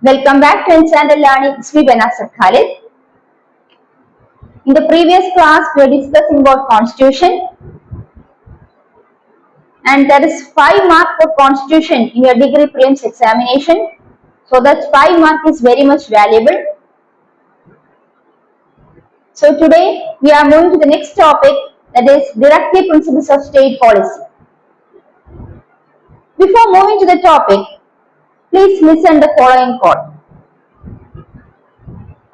Welcome back to Enchanted Learning. It's me Benazir Khalid. In the previous class, we were discussing about Constitution, and there is 5 marks for Constitution in your degree prelims examination. So that 5 mark is very much valuable. So today we are moving to the next topic, that is Directive Principles of State Policy. Before moving to the topic, please listen the following quote.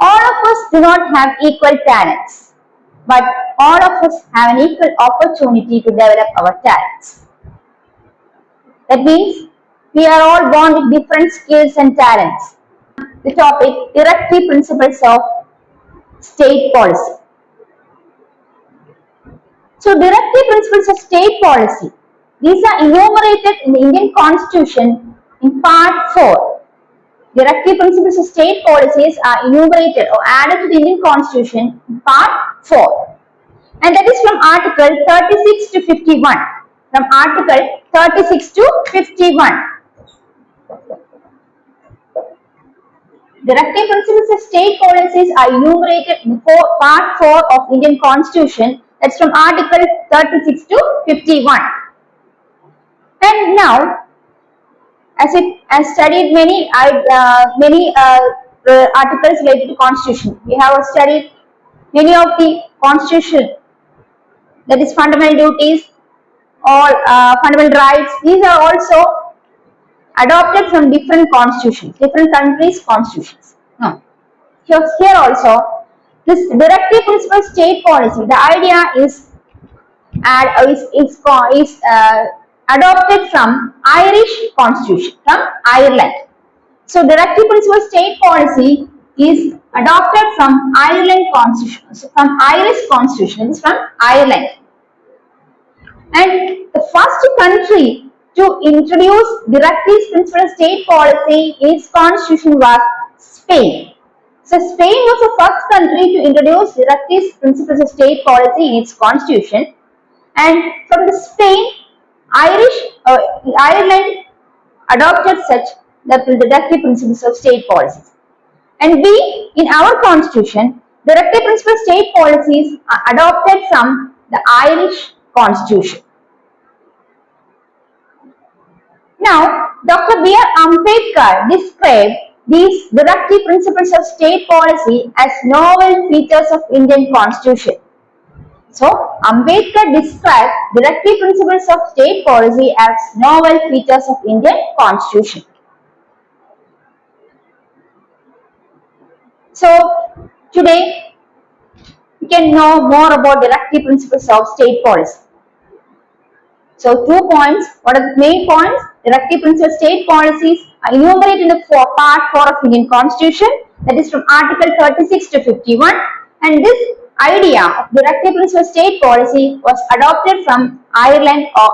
All of us do not have equal talents, but all of us have an equal opportunity to develop our talents. That means we are all born with different skills and talents. The topic, Directive Principles of State Policy. So, Directive Principles of State Policy, these are enumerated in the Indian Constitution in Part 4. Directive Principles of State Policies are enumerated or added to the Indian Constitution in Part 4. And that is from Article 36 to 51. From Article 36 to 51. Directive Principles of State Policies are enumerated in Part 4 of Indian Constitution. That's from Article 36 to 51. And now, as I studied many articles related to Constitution, we have studied many of the Constitution, that is fundamental duties, all fundamental rights. These are also adopted from different constitutions, different countries' constitutions. Here also, this Directive Principles of State Policy, the idea is adopted from Irish Constitution, from Ireland. So, Directive Principles of State Policy is adopted from Ireland Constitution, so from Irish Constitution, from Ireland. And the first country to introduce Directive Principles of State Policy in its Constitution was Spain. So, Spain was the first country to introduce Directive Principles of State Policy in its Constitution. And from the Spain, Ireland adopted such the Directive Principles of State Policies. And we, in our Constitution, Directive Principles of State Policies are adopted from the Irish Constitution. Now, Dr. Ambedkar described these Directive Principles of State Policy as novel features of Indian Constitution. So, Ambedkar described Directive Principles of State Policy as novel features of Indian Constitution. So, today we can know more about Directive Principles of State Policy. So, 2 points. What are the main points? Directive Principles of State Policies are enumerated in the Part 4 of Indian Constitution, that is from Article 36 to 51, and this idea of Directive Principles of State Policy was adopted from Ireland or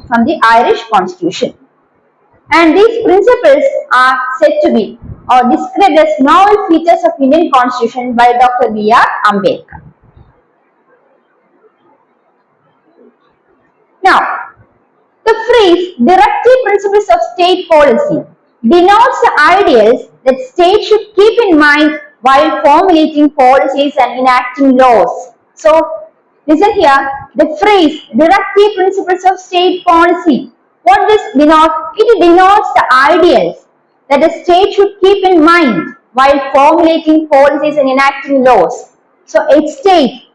from the Irish Constitution. And these principles are said to be or described as novel features of Indian Constitution by Dr. Ambedkar. Now, the phrase Directive Principles of State Policy denotes the ideals that states should keep in mind while formulating policies and enacting laws. So, listen here, the phrase Directive Principles of State Policy, what does denote? It denotes the ideals that a state should keep in mind while formulating policies and enacting laws. So, a state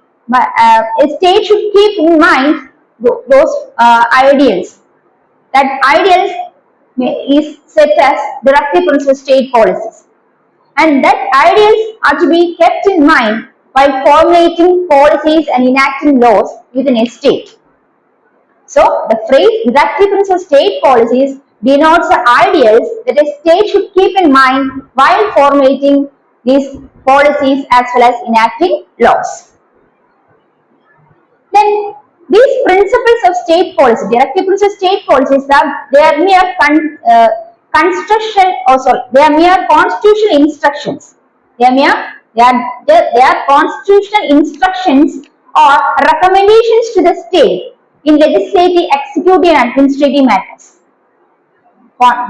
should keep in mind those ideals. That ideals is set as Directive Principles of State Policies. And that ideals are to be kept in mind while formulating policies and enacting laws within a state. So, the phrase Directive Principles of State Policies denotes the ideals that a state should keep in mind while formulating these policies as well as enacting laws. Then, these principles of state policy, Directive Principles of State Policies, they are mere they are mere constitutional instructions. They are constitutional instructions or recommendations to the state in legislative, executive and administrative matters.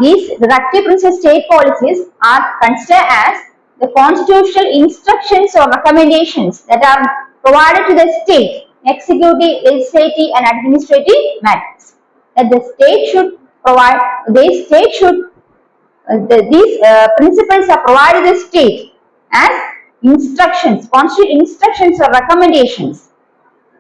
These directive principles of state policies are considered as the constitutional instructions or recommendations that are provided to the state, executive, legislative and administrative matters. That the state should provide, these principles are provided to the state as instructions, constitutional instructions or recommendations.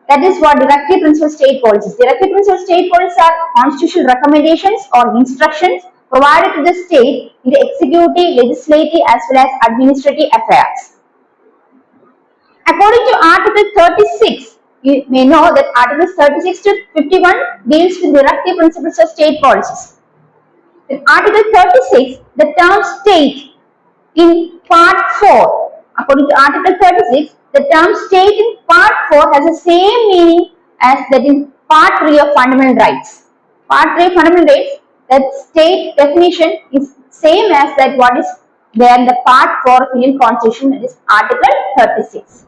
That is what directive principles of state policies. Directive principles of state policies are constitutional recommendations or instructions provided to the state in the executive, legislative as well as administrative affairs. According to Article 36, you may know that Articles 36 to 51 deals with directive principles of state policies. In Article 36, the term state in Part 4, according to Article 36, the term state in Part 4 has the same meaning as that in Part 3 of Fundamental Rights. Part 3 of Fundamental Rights, that state definition is same as that what is there in the Part 4 of Indian Constitution, that is Article 36.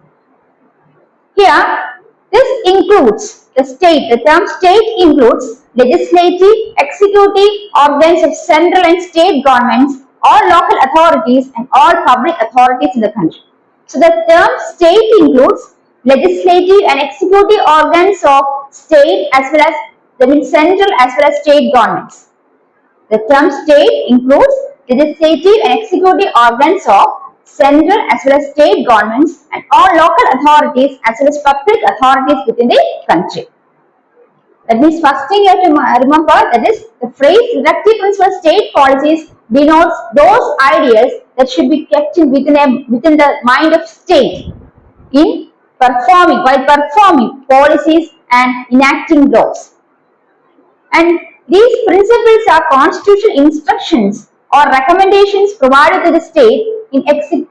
Here, this includes the state. The term state includes legislative, executive organs of central and state governments, all local authorities and all public authorities in the country. So the term state includes legislative and executive organs of state as well as the central as well as state governments. The term state includes legislative and executive organs of central as well as state governments and all local authorities as well as public authorities within the country. That means first thing you have to remember, that is the phrase directive principles of state policies denotes those ideas that should be kept within the mind of state in while performing policies and enacting laws. And these principles are constitutional instructions or recommendations provided to the state in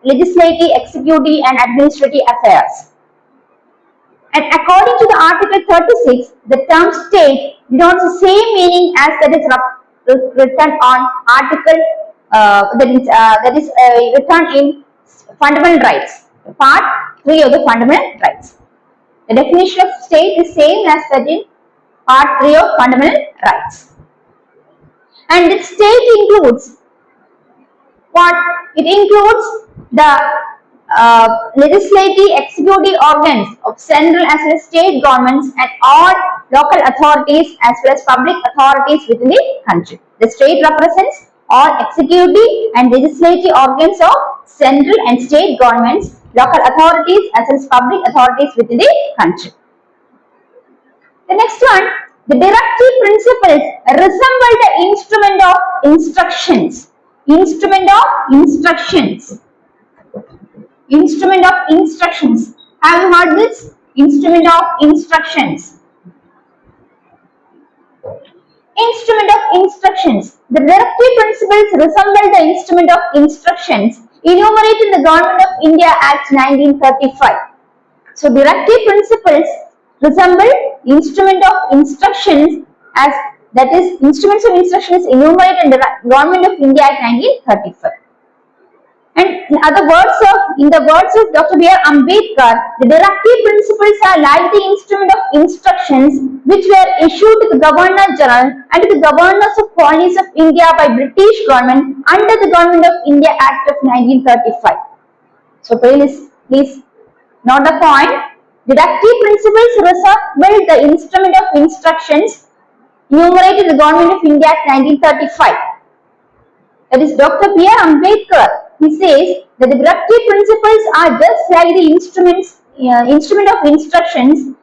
legislative, executive and administrative affairs. And according to the Article 36, the term state denotes the same meaning as that is written on Article that is written in Fundamental Rights, Part 3 of the Fundamental Rights. The definition of state is same as that in Part 3 of Fundamental Rights. And the state includes what? It includes the legislative, executive organs of central as well as state governments and all local authorities as well as public authorities within the country. The state represents all executive and legislative organs of central and state governments, local authorities as well as public authorities within the country. The next one, the directive principles resemble the instrument of instructions. Instrument of instructions. Instrument of instructions. Have you heard this? Instrument of instructions. Instrument of instructions. The directive principles resemble the instrument of instructions enumerated in the Government of India Act 1935. So directive principles resemble instrument of instructions as that is instruments of instructions enumerated in the Government of India Act 1935. And in the words of Dr. Ambedkar, the directive principles are like the instrument of instructions which were issued to the Governor General and to the governors of colonies of India by British government under the Government of India Act of 1935. So please note the point. Directive principles resemble the instrument of instructions enumerated in the Government of India Act 1935. That is Dr. Ambedkar. He says that the directive principles are just like the instrument of instructions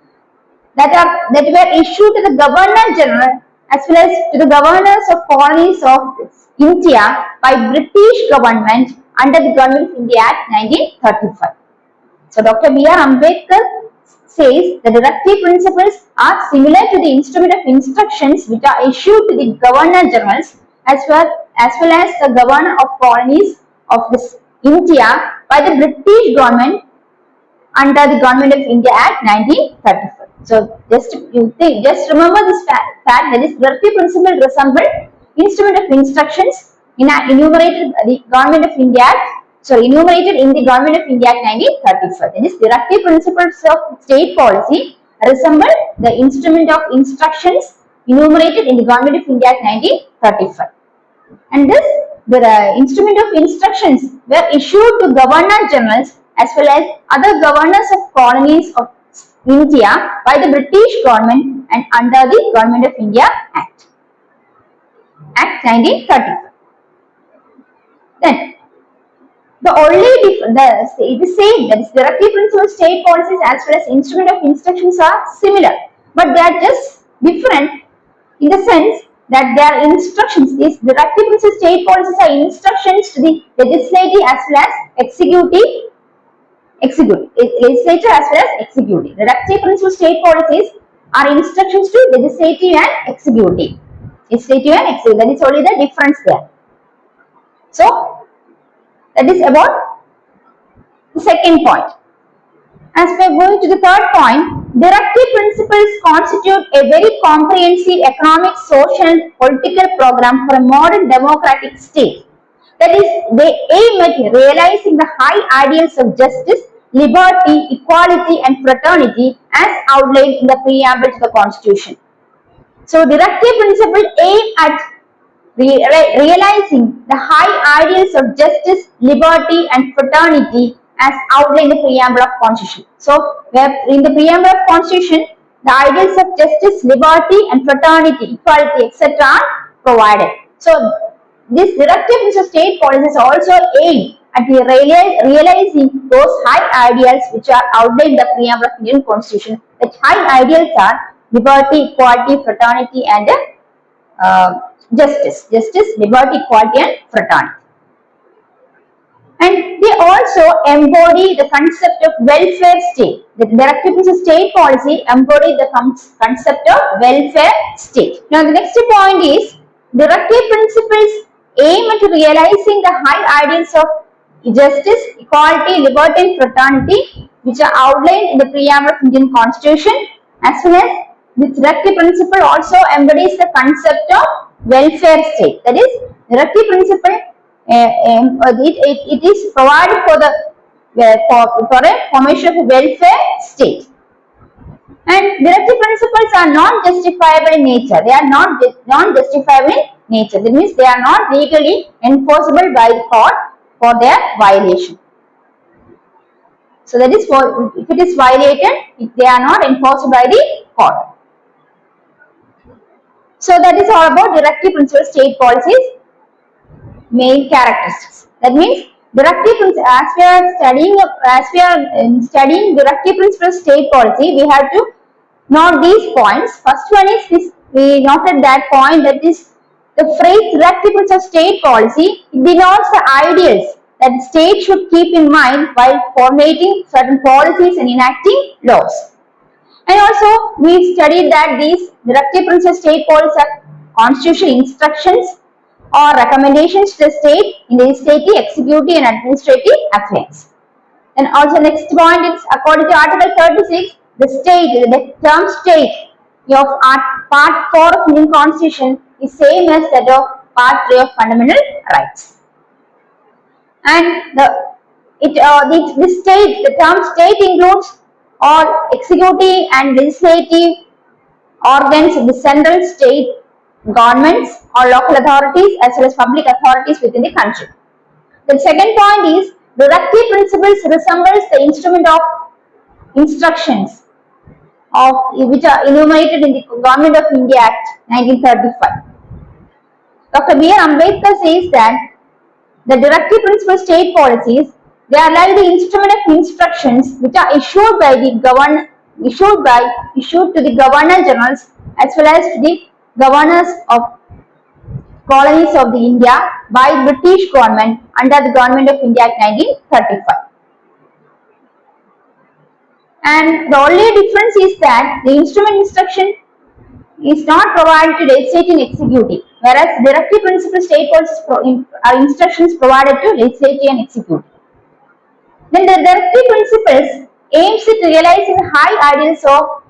that were issued to the Governor General as well as to the governors of colonies of India by British government under the Government of India Act 1935. So Dr. Ambedkar says the directive principles are similar to the instrument of instructions which are issued to the Governor Generals as well as the governor of colonies of India by the British government under the Government of India Act 1935. So just remember this fact that is directive principle resemble instrument of instructions enumerated the Government of India Act. Enumerated in the Government of India Act 1935. That is directive principles of state policy resemble the instrument of instructions enumerated in the Government of India Act 1935. And the instrument of instructions were issued to Governor Generals as well as other governors of colonies of India by the British government and under the Government of India Act 1935. Then the only it is same, that is directive principles, state policies as well as instrument of instructions are similar, but they are just different in the sense that they are instructions. These directive principles, state policies are instructions to the legislative as well as legislature as well as executive. Directive principles, state policies are instructions to legislative and executive. Legislative and executive. That is only the difference there. So that is about the second point. As we are going to the third point, directive principles constitute a very comprehensive economic, social, political program for a modern democratic state. That is, they aim at realizing the high ideals of justice, liberty, equality and fraternity as outlined in the preamble to the Constitution. So, directive principles aim at realizing the high ideals of justice, liberty and fraternity as outlined in the preamble of Constitution. So, in the preamble of Constitution, the ideals of justice, liberty and fraternity, equality, etc. are provided. So, this directive of state policies also aim at realizing those high ideals which are outlined in the preamble of Indian Constitution. The high ideals are liberty, equality, fraternity and justice, liberty, equality and fraternity. And they also embody the concept of welfare state. The directive of state policy embody the concept of welfare state. Now the next point is directive principles aim at realizing the high ideals of justice, equality, liberty and fraternity which are outlined in the preamble of Indian Constitution, as well as this directive principle also embodies the concept of welfare state. That is, directive principle it is provided for a formation of a welfare state. And directive principles are non-justifiable in nature. They are not non-justifiable in nature. That means they are not legally enforceable by the court for their violation. So that is, if it is violated, they are not enforced by the court. So that is all about directive principles, state policies, main characteristics. That means directive principles, as we are studying directive principles, state policy, we have to note these points. First one is this. We noted that point, that is the phrase directive principles of state policy. It denotes the ideals that the state should keep in mind while formulating certain policies and enacting laws. And also we studied that these directive principles state policies are constitutional instructions or recommendations to the state in legislative, executive and administrative affairs. And also next point is, according to Article 36, the term state of Part 4 of Indian Constitution is same as that of Part 3 of Fundamental Rights. And the term state includes all executive and legislative organs of the central state governments or local authorities as well as public authorities within the country. The second point is directive principles resembles the instrument of instructions which are enumerated in the Government of India Act 1935. Dr. Ambedkar says that the directive principles state policies, they are like the instrument of instructions which are issued to the Governor Generals as well as to the governors of colonies of the India by the British government under the Government of India Act 1935. And the only difference is that the instrument instruction is not provided to legislative and executive, whereas directive principles state policies are instructions provided to legislative and executive. Then the directive principles aims at realizing high ideals of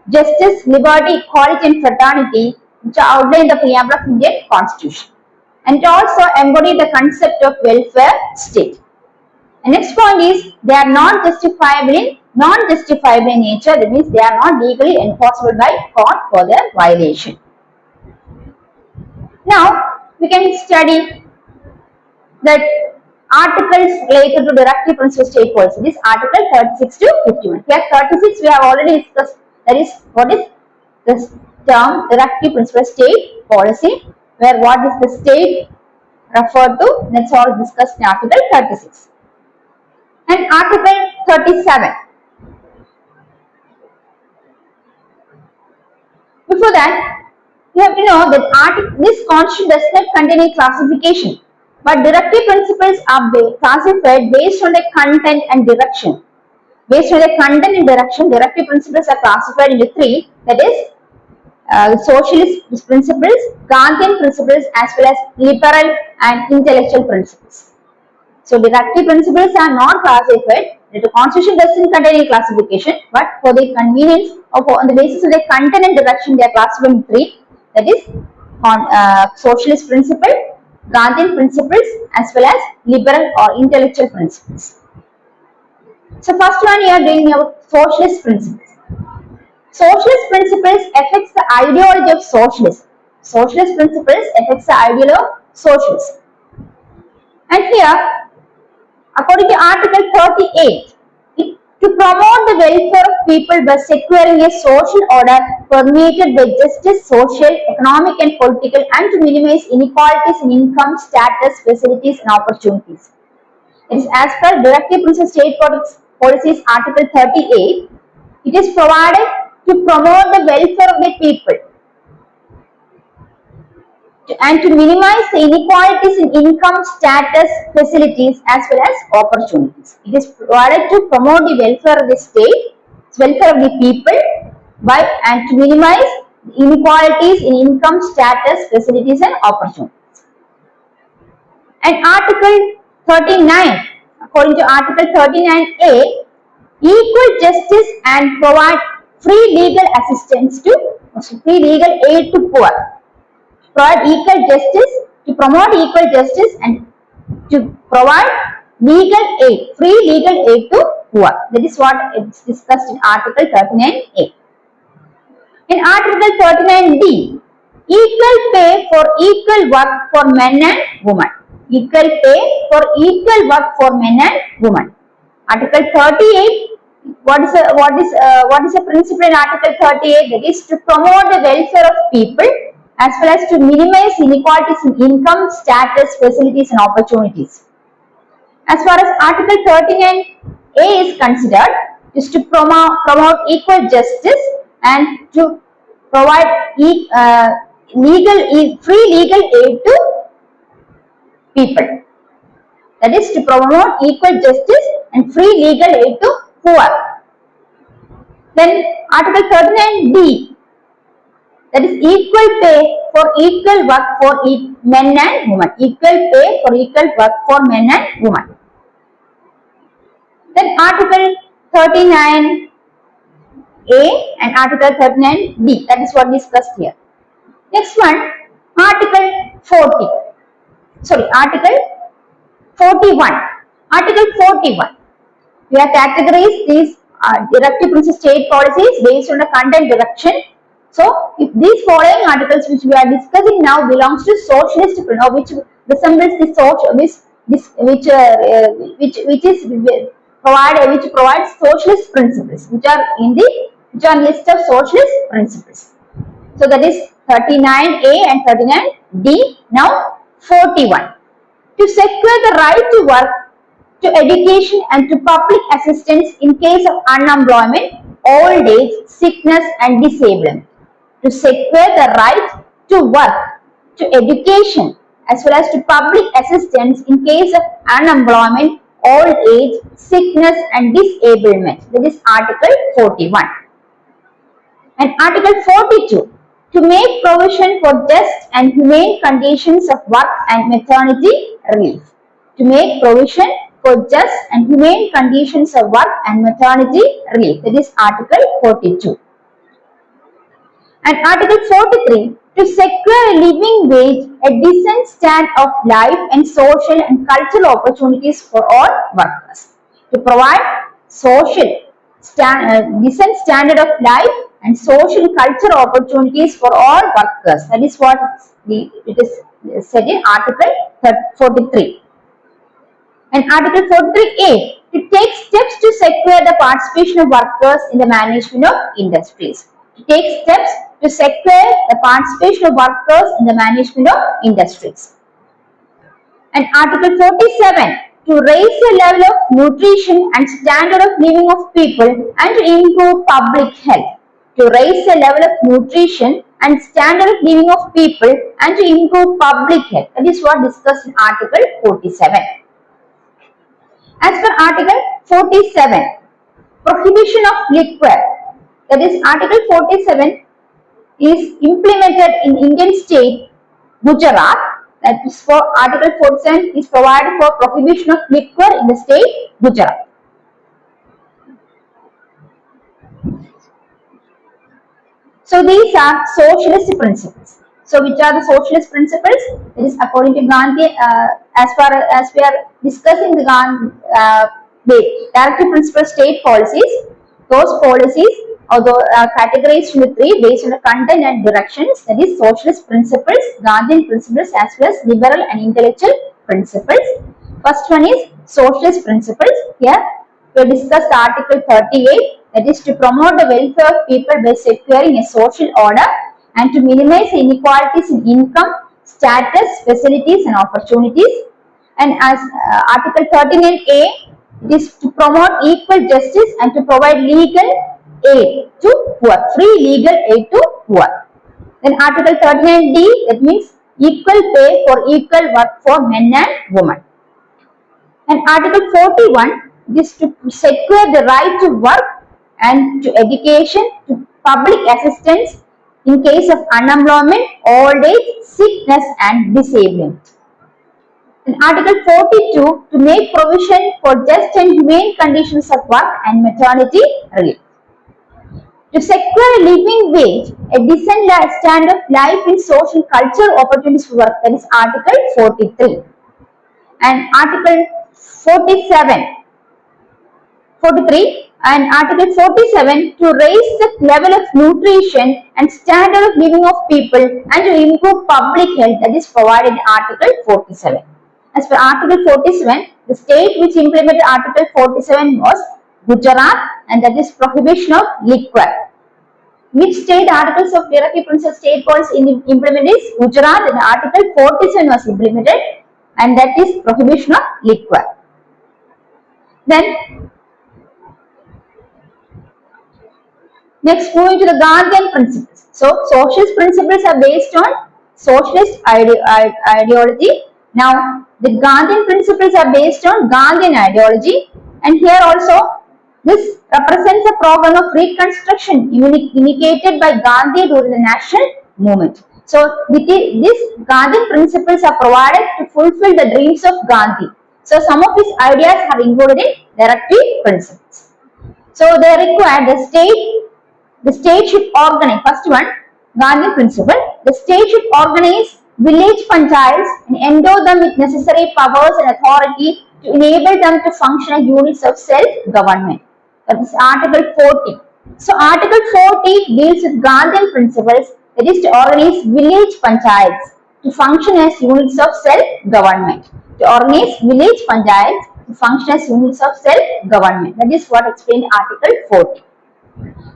justice, liberty, equality and fraternity which are outlined in the preamble of Indian Constitution. And it also embody the concept of welfare state. The next point is they are non-justifiable in nature. That means they are not legally enforceable by court for their violation. Now we can study that articles related to directive principles of state policy. This article 36 to 51. Here 36 we have already discussed. That is what is the term directive principles of state policy, where what is the state referred to, that's all discussed in article 36. And article 37. Before that, you have to know that this constitution does not contain a classification, but directive principles are classified based on the content and direction. Based on the content and direction, directive principles are classified into three, that is socialist principles, Gandhian principles, as well as liberal and intellectual principles. So directive principles are not classified. The constitution doesn't contain any classification, but for the convenience of on the basis of the content and direction, they are classified in three. That is socialist principle, Gandhian principles, as well as liberal or intellectual principles. So first one, you are doing about socialist principles. Socialist principles affects the ideology of socialism. Socialist principles affects the ideology of socialism. And here, according to Article 38, to promote the welfare of people by securing a social order permeated by justice, social, economic and political, and to minimize inequalities in income, status, facilities and opportunities. It is as per Directive Principles of State Policies Article 38, it is provided to promote the welfare of the people and to minimize the inequalities in income, status, facilities as well as opportunities. It is provided to promote the welfare of the state, welfare of the people and to minimize inequalities in income, status, facilities and opportunities. And Article 39, according to Article 39A, equal justice and provide free legal assistance free legal aid to poor. Provide equal justice, to promote equal justice and to provide legal aid, free legal aid to poor. That is what is discussed in Article 39A. In Article 39D, equal pay for equal work for men and women. Equal pay for equal work for men and women. Article 38. What is a principle in Article 38? That is to promote the welfare of people as well as to minimize inequalities in income, status, facilities and opportunities. As far as Article 39A is considered, is to promote equal justice and to provide free legal aid to people. That is to promote equal justice and free legal aid to poor. Then Article 39D, that is equal pay for equal work for men and women. Equal pay for equal work for men and women. Then Article 39A and Article 39D, that is what we discussed here. Next one, Article 40. Sorry, Article 41. Article 41. We have categorized these directive principles state policies based on the content direction. So, if these following articles which we are discussing now belongs to socialist, or which resembles the social, which provides socialist principles, which are list of socialist principles. So that is 39A and 39D. Now 41. To secure the right to work, to education and to public assistance in case of unemployment, old age, sickness and disablement. To secure the right to work, to education as well as to public assistance in case of unemployment, old age, sickness and disablement. That is Article 41. And Article 42. To make provision for just and humane conditions of work and maternity relief. To make provision for just and humane conditions of work and maternity relief. That is Article 42. And Article 43, to secure a living wage, a decent standard of life and social and cultural opportunities for all workers. To provide decent standard of life and social and cultural opportunities for all workers. That is what it is said in Article 43. And Article 43A, to take steps to secure the participation of workers in the management of industries. To take steps to secure the participation of workers in the management of industries. And Article 47, to raise the level of nutrition and standard of living of people and to improve public health. To raise the level of nutrition and standard of living of people and to improve public health. That is what discussed in Article 47. As per Article 47, prohibition of liquor, that is Article 47 is implemented in Indian state Gujarat. That is for Article 47 is provided for prohibition of liquor in the state Gujarat. So these are socialist principles. So which are the socialist principles? It is according to Gandhi, as far as we are discussing the Directive Principles state policies, those policies although categorized into three based on the content and directions, that is socialist principles, Gandhian principles as well as liberal and intellectual principles. First one is socialist principles. Here we discussed Article 38, that is to promote the welfare of people by securing a social order and to minimize inequalities in income, status, facilities and opportunities. And as Article 39A, it is to promote equal justice and to provide legal aid to poor, free legal aid to poor. Then Article 39D, that means equal pay for equal work for men and women. And Article 41, is to secure the right to work and to education, to public assistance in case of unemployment, old age, sickness and disablement. In Article 42, to make provision for just and humane conditions of work and maternity relief. To secure a living wage, a decent standard of life in social cultural opportunities for work, that is Article 43. And Article 43 and Article 47, to raise the level of nutrition and standard of living of people and to improve public health, that is provided in Article 47. As per Article 47, the state which implemented Article 47 was Gujarat, and that is prohibition of liquor. Which state articles of Directive Principles state policy implemented is Gujarat, and Article 47 was implemented, and that is prohibition of liquor. Then next, moving to the Gandhian principles. So socialist principles are based on socialist ideology. Now the Gandhian principles are based on Gandhian ideology, and here also this represents a program of reconstruction initiated by Gandhi during the national movement. So these Gandhian principles are provided to fulfill the dreams of Gandhi. So some of his ideas are included in Directive Principles. So they require the state should organize, first one, Gandhian principle, the state should organize village panchayats and endow them with necessary powers and authority to enable them to function as units of self-government. That is Article 40. So Article 40 deals with Gandhian principles, that is to organize village panchayats to function as units of self-government. To organize village panchayats to function as units of self-government. That is what explained Article 40.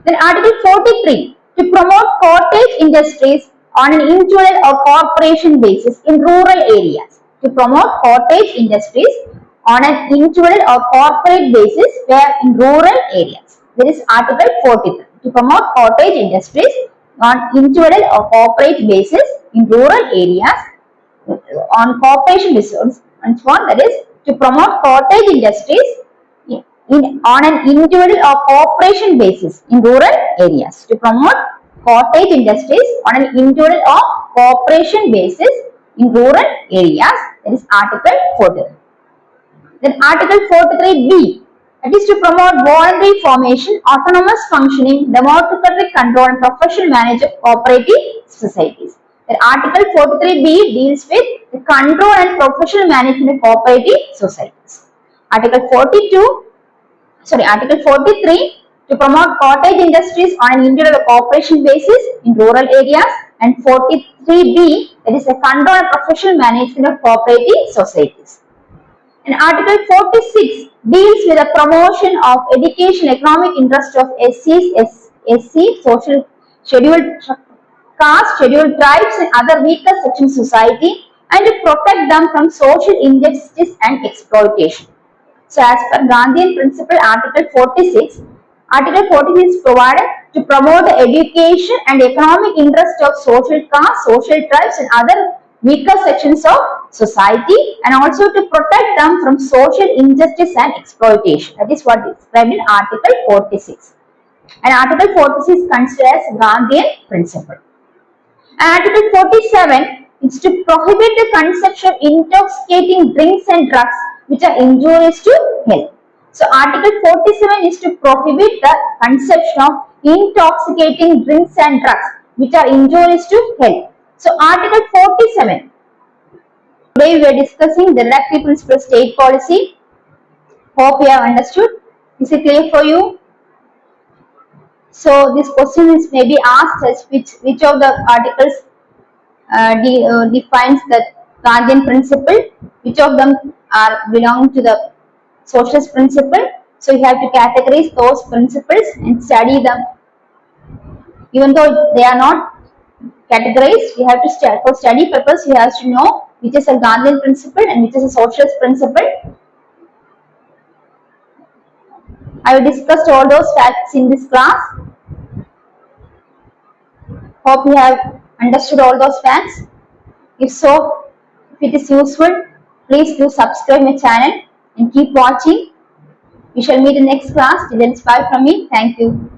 Then Article 43, to promote cottage industries on an individual or corporation basis in rural areas. To promote cottage industries on an individual or corporate basis where in rural areas. That is Article 43. To promote cottage industries on individual or corporate basis in rural areas on corporation basis and so on. That is to promote cottage industries on an individual or corporation basis in rural areas. To promote cottage industries on an individual or corporation basis in rural areas. That is Article 43. Then Article 43B, that is to promote voluntary formation, autonomous functioning, democratic control and professional management of cooperative societies. Then Article 43B deals with the control and professional management of cooperative societies. Article 43 to promote cottage industries on an individual or corporation basis in rural areas, and 43B, that is the control and professional management of cooperative societies. And Article 46 deals with the promotion of education economic interest of SC, social scheduled caste, scheduled tribes and other weaker sections of society and to protect them from social injustice and exploitation. So as per Gandhian principle Article 46 provided to promote the education and economic interest of social castes, social tribes and other weaker sections of society and also to protect them from social injustice and exploitation. That is what is described in Article 46. And Article 46 considers Gandhian principle. And Article 47 is to prohibit the consumption of intoxicating drinks and drugs which are injurious to health. So Article 47 is to prohibit the consumption of intoxicating drinks and drugs which are injurious to health. So Article 47. Today we are discussing the Directive Principles state policy. Hope you have understood. Is it clear for you? So this question is maybe asked as which of the articles defines the Gandhian principle, which of them are belong to the socialist principle. So you have to categorize those principles and study them. Even though they are not categorized, you have to study for study purpose. You have to know which is a Gandhian principle and which is a socialist principle. I have discussed all those facts in this class. Hope you have understood all those facts. If so, if it is useful, please do subscribe my channel and keep watching. We shall meet in the next class. Till then, bye from me. Thank you.